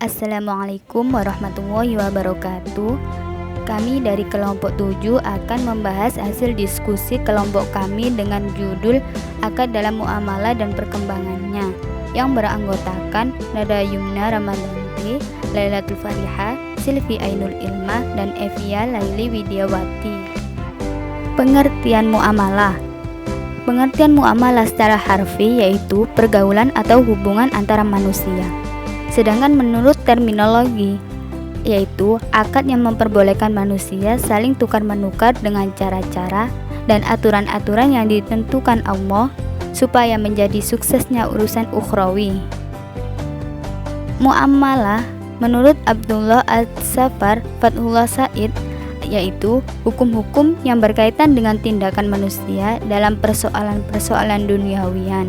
Assalamualaikum warahmatullahi wabarakatuh. Kami dari kelompok 7 akan membahas hasil diskusi kelompok kami dengan judul Akad dalam Muamalah dan Perkembangannya, yang beranggotakan Nada Yumna Ramadanti, Lailatul Fariha, Silvi Ainul Ilmah, dan Evia Laili Widiawati. Pengertian muamalah. Pengertian muamalah secara harfi yaitu pergaulan atau hubungan antara manusia. Sedangkan menurut terminologi, yaitu akad yang memperbolehkan manusia saling tukar-menukar dengan cara-cara dan aturan-aturan yang ditentukan Allah supaya menjadi suksesnya urusan ukhrawi. Muamalah menurut Abdullah Al-Safar Fathullah Said yaitu hukum-hukum yang berkaitan dengan tindakan manusia dalam persoalan-persoalan duniawian.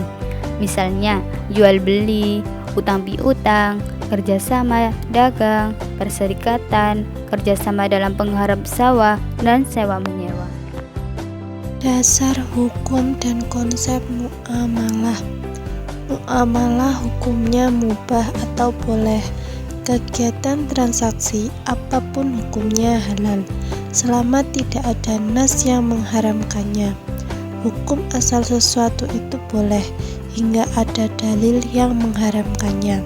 Misalnya jual beli, utang piutang, kerjasama dagang, perserikatan, kerjasama dalam penggarap sawah, dan sewa menyewa. Dasar hukum dan konsep muamalah. Muamalah hukumnya mubah atau boleh. Kegiatan transaksi apapun hukumnya halal selama tidak ada nas yang mengharamkannya. Hukum asal sesuatu itu boleh hingga ada dalil yang mengharamkannya.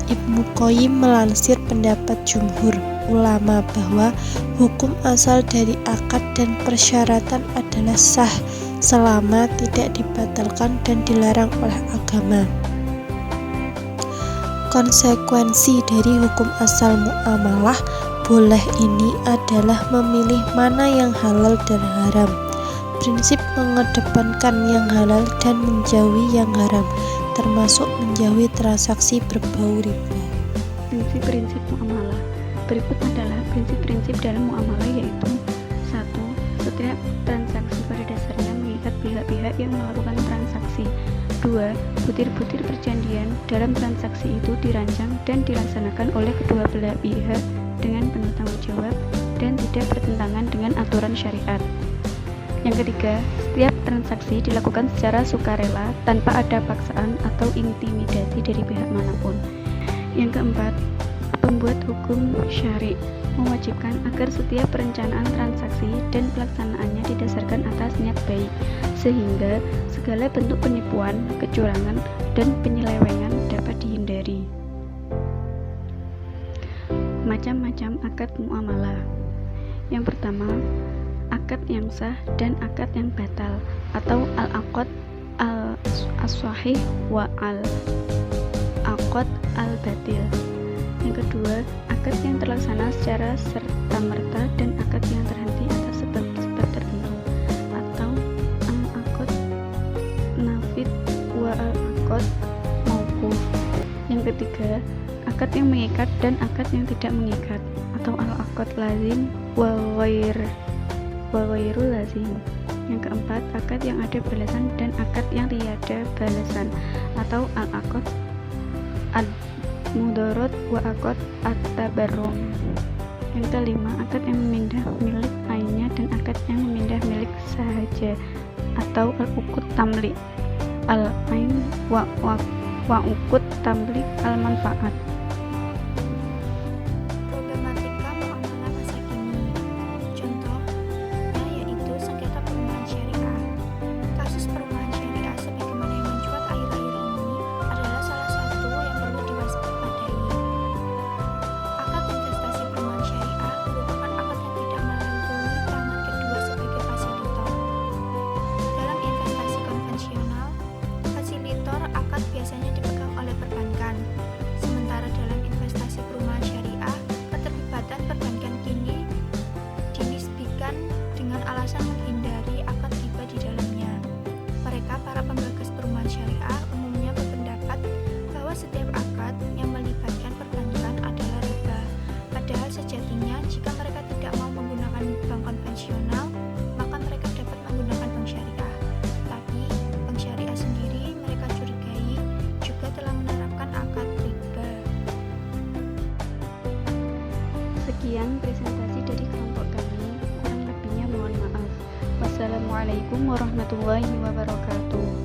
Ibnu Qayyim melansir pendapat jumhur ulama bahwa hukum asal dari akad dan persyaratan adalah sah selama tidak dibatalkan dan dilarang oleh agama. Konsekuensi dari hukum asal muamalah boleh ini adalah memilih mana yang halal dan haram. Prinsip mengedepankan yang halal dan menjauhi yang haram, termasuk menjauhi transaksi berbau riba. Prinsip-prinsip muamalah. Berikut adalah prinsip-prinsip dalam muamalah yaitu 1. Setiap transaksi pada dasarnya mengikat pihak-pihak yang melakukan transaksi. 2. Butir-butir perjanjian dalam transaksi itu dirancang dan dilaksanakan oleh kedua belah pihak dengan penuh tanggung jawab dan tidak bertentangan dengan aturan syariat. Yang ketiga, setiap transaksi dilakukan secara sukarela tanpa ada paksaan atau intimidasi dari pihak manapun. Yang keempat, pembuat hukum syari mewajibkan agar setiap perencanaan transaksi dan pelaksanaannya didasarkan atas niat baik, sehingga segala bentuk penipuan, kecurangan, dan penyelewengan dapat dihindari. Macam-macam akad muamalah. Yang pertama, akad yang sah dan akad yang batal atau al-aqd al-sahih wa al-aqd al-batil. Yang kedua, akad yang terlaksana secara serta-merta dan akad yang terhenti atas sebab-sebab tertentu atau al-aqd nafid wa al-aqd mauquf. Yang ketiga, akad yang mengikat dan akad yang tidak mengikat atau al-aqd lazim wa ghairul lazim. Yang keempat, akad yang ada balasan dan akad yang tiada balasan atau al-aqd ad-mudarat wa aqd at-tabarrum. Yang kelima, akad yang memindah milik lainnya dan akad yang memindah milik sahaja atau al-uqud tamlik al-ain wa uqud tamlik al-manfaat. Problematika muamalah masa kini. Contohnya yaitu sengketa perumahan syariah. Kasus perumahan syariah sebagaimana yang mencuat akhir-akhir ini adalah salah satu yang perlu diwaspadai. Akad investasi perumahan syariah merupakan akad yang tidak melampaui tangan kedua sebagai fasilitor. Dalam investasi konvensional, fasilitor akad biasanya dipegang oleh perbankan. Sementara dalam investasi perumahan syariah, keterlibatan perbankan kini dinisbikan dengan alasan menghindari akad riba di dalamnya. Mereka, para penggagas perumahan syariah, umumnya berpendapat bahwa setiap akad yang melibatkan perbankan adalah riba. Padahal sejatinya, jika mereka tidak mau menggunakan bank konvensional, maka mereka dapat menggunakan bank syariah. Tapi, bank syariah sendiri mereka curigai juga telah menerapkan akad riba. Sekian presentasi dari kelompok kami, kurang lebihnya mohon maaf. Wassalamualaikum warahmatullahi wabarakatuh.